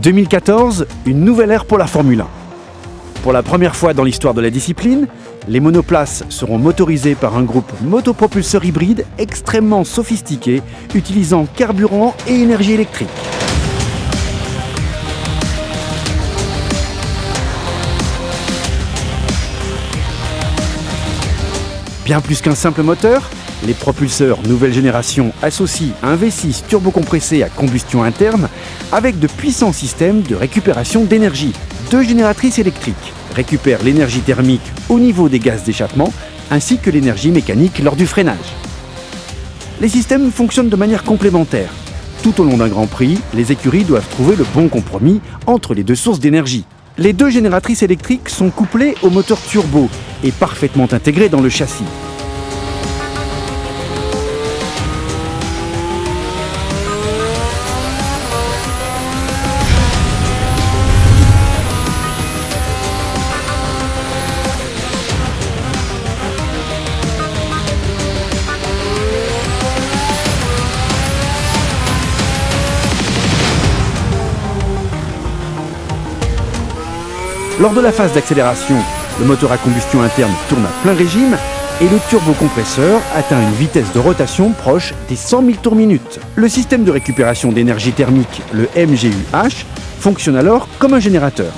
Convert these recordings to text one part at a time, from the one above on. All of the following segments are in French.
2014, une nouvelle ère pour la Formule 1. Pour la première fois dans l'histoire de la discipline, les monoplaces seront motorisées par un groupe motopropulseur hybride extrêmement sophistiqué, utilisant carburant et énergie électrique. Bien plus qu'un simple moteur, les propulseurs nouvelle génération associent un V6 turbocompressé à combustion interne avec de puissants systèmes de récupération d'énergie. Deux génératrices électriques récupèrent l'énergie thermique au niveau des gaz d'échappement ainsi que l'énergie mécanique lors du freinage. Les systèmes fonctionnent de manière complémentaire. Tout au long d'un Grand Prix, les écuries doivent trouver le bon compromis entre les deux sources d'énergie. Les deux génératrices électriques sont couplées au moteur turbo et parfaitement intégrées dans le châssis. Lors de la phase d'accélération, le moteur à combustion interne tourne à plein régime et le turbocompresseur atteint une vitesse de rotation proche des 100 000 tours minute. Le système de récupération d'énergie thermique, le MGU-H, fonctionne alors comme un générateur.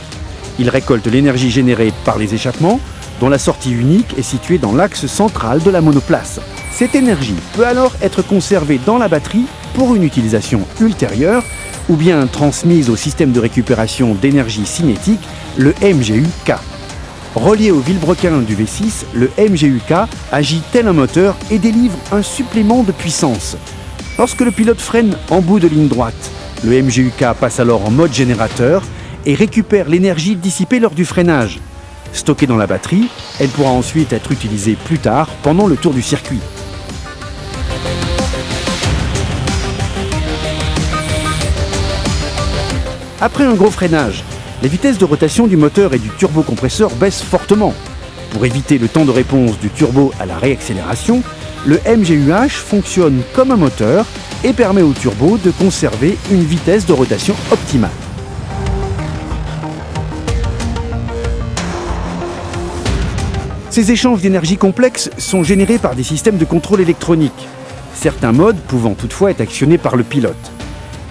Il récolte l'énergie générée par les échappements, dont la sortie unique est située dans l'axe central de la monoplace. Cette énergie peut alors être conservée dans la batterie pour une utilisation ultérieure ou bien transmise au système de récupération d'énergie cinétique, le MGU-K. Relié au vilebrequin du V6, le MGU-K agit tel un moteur et délivre un supplément de puissance. Lorsque le pilote freine en bout de ligne droite, le MGU-K passe alors en mode générateur et récupère l'énergie dissipée lors du freinage. Stockée dans la batterie, elle pourra ensuite être utilisée plus tard pendant le tour du circuit. Après un gros freinage, les vitesses de rotation du moteur et du turbocompresseur baissent fortement. Pour éviter le temps de réponse du turbo à la réaccélération, le MGU-H fonctionne comme un moteur et permet au turbo de conserver une vitesse de rotation optimale. Ces échanges d'énergie complexes sont générés par des systèmes de contrôle électronique, certains modes pouvant toutefois être actionnés par le pilote.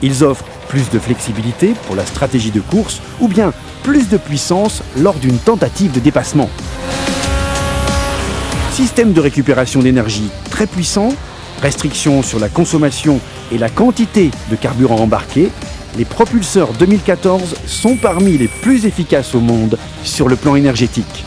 Ils offrent plus de flexibilité pour la stratégie de course ou bien plus de puissance lors d'une tentative de dépassement. Système de récupération d'énergie très puissant, restrictions sur la consommation et la quantité de carburant embarqué, les propulseurs 2014 sont parmi les plus efficaces au monde sur le plan énergétique.